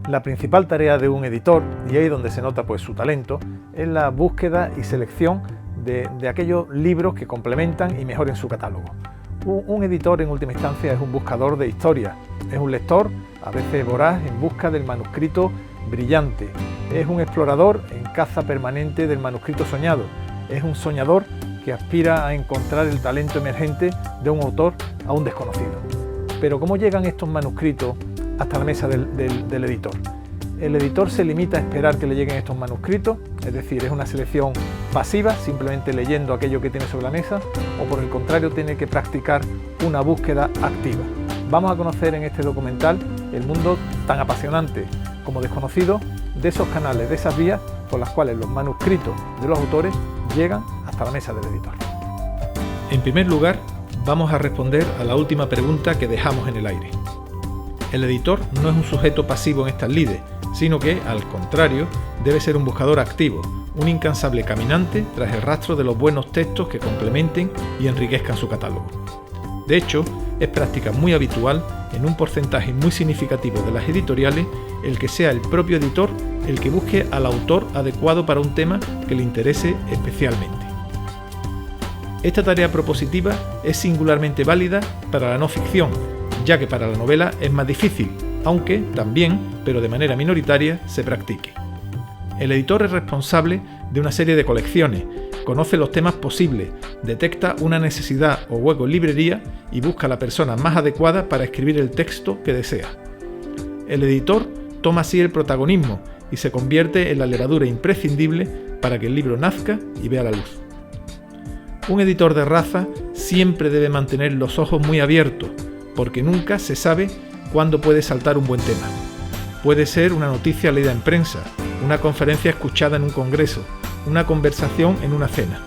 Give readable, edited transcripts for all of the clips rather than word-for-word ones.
La principal tarea de un editor, y ahí donde se nota pues su talento, es la búsqueda y selección de aquellos libros que complementan y mejoren su catálogo. Un editor en última instancia es un buscador de historias, es un lector, a veces voraz, en busca del manuscrito brillante, es un explorador en caza permanente del manuscrito soñado, es un soñador que aspira a encontrar el talento emergente de un autor aún desconocido. Pero ¿cómo llegan estos manuscritos hasta la mesa del editor? El editor se limita a esperar que le lleguen estos manuscritos, es decir, es una selección pasiva, simplemente leyendo aquello que tiene sobre la mesa, o por el contrario tiene que practicar una búsqueda activa. Vamos a conocer en este documental el mundo tan apasionante como desconocido de esos canales, de esas vías por las cuales los manuscritos de los autores llegan hasta la mesa del editor. En primer lugar, vamos a responder a la última pregunta que dejamos en el aire. El editor no es un sujeto pasivo en estas lides, sino que, al contrario, debe ser un buscador activo, un incansable caminante tras el rastro de los buenos textos que complementen y enriquezcan su catálogo. De hecho, es práctica muy habitual, en un porcentaje muy significativo de las editoriales, el que sea el propio editor el que busque al autor adecuado para un tema que le interese especialmente. Esta tarea propositiva es singularmente válida para la no ficción, ya que para la novela es más difícil, aunque también, pero de manera minoritaria, se practique. El editor es responsable de una serie de colecciones, conoce los temas posibles, detecta una necesidad o hueco en librería y busca a la persona más adecuada para escribir el texto que desea. El editor toma así el protagonismo y se convierte en la levadura imprescindible para que el libro nazca y vea la luz. Un editor de raza siempre debe mantener los ojos muy abiertos, porque nunca se sabe cuándo puede saltar un buen tema. Puede ser una noticia leída en prensa, una conferencia escuchada en un congreso, una conversación en una cena.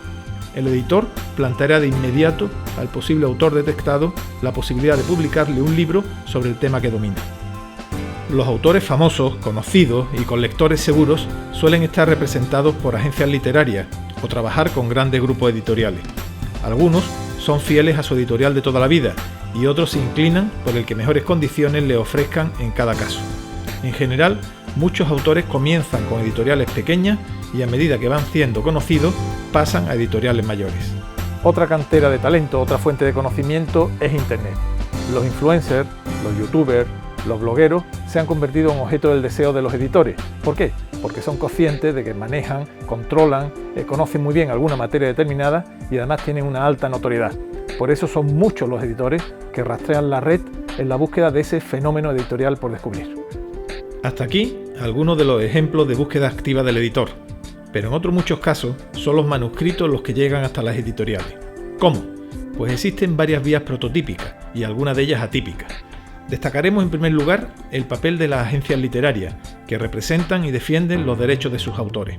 El editor planteará de inmediato al posible autor detectado la posibilidad de publicarle un libro sobre el tema que domina. Los autores famosos, conocidos y con lectores seguros suelen estar representados por agencias literarias o trabajar con grandes grupos editoriales. Algunos son fieles a su editorial de toda la vida y otros se inclinan por el que mejores condiciones le ofrezcan en cada caso. En general, muchos autores comienzan con editoriales pequeñas y a medida que van siendo conocidos, pasan a editoriales mayores. Otra cantera de talento, otra fuente de conocimiento es Internet. Los influencers, los youtubers, los blogueros se han convertido en objeto del deseo de los editores. ¿Por qué? Porque son conscientes de que manejan, controlan, conocen muy bien alguna materia determinada y además tienen una alta notoriedad. Por eso son muchos los editores que rastrean la red en la búsqueda de ese fenómeno editorial por descubrir. Hasta aquí algunos de los ejemplos de búsqueda activa del editor, pero en otros muchos casos son los manuscritos los que llegan hasta las editoriales. ¿Cómo? Pues existen varias vías prototípicas y algunas de ellas atípicas. Destacaremos en primer lugar el papel de las agencias literarias, que representan y defienden los derechos de sus autores.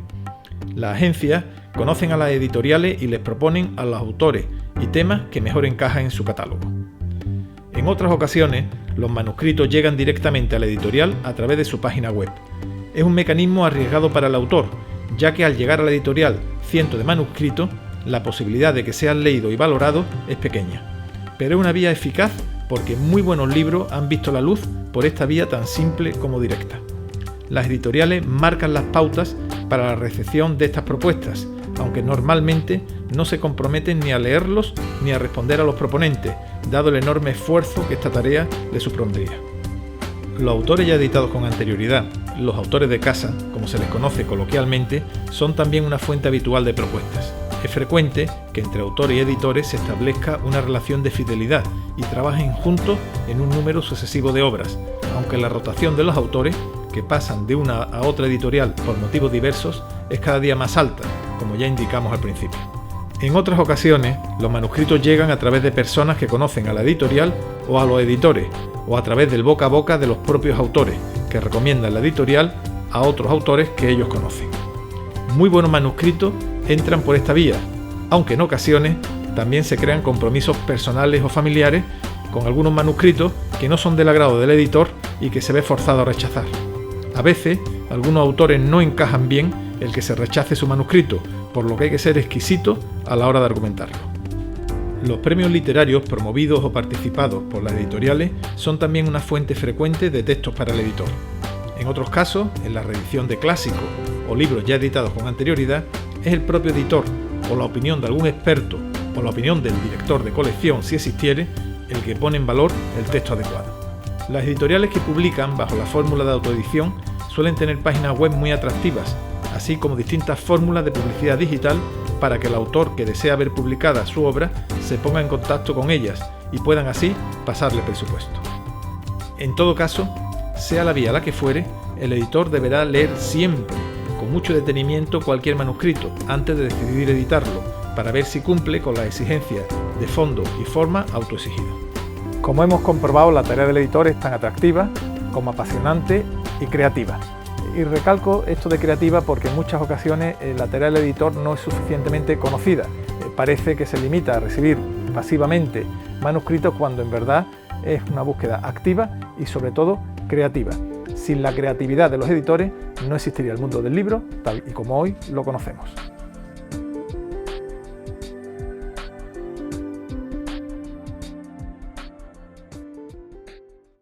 Las agencias conocen a las editoriales y les proponen a los autores y temas que mejor encajan en su catálogo. En otras ocasiones, los manuscritos llegan directamente a la editorial a través de su página web. Es un mecanismo arriesgado para el autor, ya que al llegar a la editorial cientos de manuscritos, la posibilidad de que sean leídos y valorados es pequeña. Pero es una vía eficaz porque muy buenos libros han visto la luz por esta vía tan simple como directa. Las editoriales marcan las pautas para la recepción de estas propuestas, aunque normalmente no se comprometen ni a leerlos ni a responder a los proponentes, dado el enorme esfuerzo que esta tarea le supondría. Los autores ya editados con anterioridad, los autores de casa, como se les conoce coloquialmente, son también una fuente habitual de propuestas. Es frecuente que entre autores y editores se establezca una relación de fidelidad y trabajen juntos en un número sucesivo de obras, aunque la rotación de los autores, que pasan de una a otra editorial por motivos diversos, es cada día más alta, como ya indicamos al principio. En otras ocasiones, los manuscritos llegan a través de personas que conocen a la editorial o a los editores, o a través del boca a boca de los propios autores, que recomiendan la editorial a otros autores que ellos conocen. Muy buenos manuscritos entran por esta vía, aunque en ocasiones también se crean compromisos personales o familiares con algunos manuscritos que no son del agrado del editor y que se ve forzado a rechazar. A veces, algunos autores no encajan bien el que se rechace su manuscrito, por lo que hay que ser exquisito a la hora de argumentarlo. Los premios literarios promovidos o participados por las editoriales son también una fuente frecuente de textos para el editor. En otros casos, en la reedición de clásicos o libros ya editados con anterioridad, es el propio editor o la opinión de algún experto o la opinión del director de colección, si existiere, el que pone en valor el texto adecuado. Las editoriales que publican bajo la fórmula de autoedición suelen tener páginas web muy atractivas, así como distintas fórmulas de publicidad digital para que el autor que desea ver publicada su obra se ponga en contacto con ellas y puedan así pasarle presupuesto. En todo caso, sea la vía la que fuere, el editor deberá leer siempre, con mucho detenimiento, cualquier manuscrito antes de decidir editarlo, para ver si cumple con las exigencias de fondo y forma autoexigidas. Como hemos comprobado, la tarea del editor es tan atractiva como apasionante y creativa. Y recalco esto de creativa porque en muchas ocasiones la tarea del editor no es suficientemente conocida. Parece que se limita a recibir pasivamente manuscritos cuando en verdad es una búsqueda activa y sobre todo creativa. Sin la creatividad de los editores no existiría el mundo del libro tal y como hoy lo conocemos.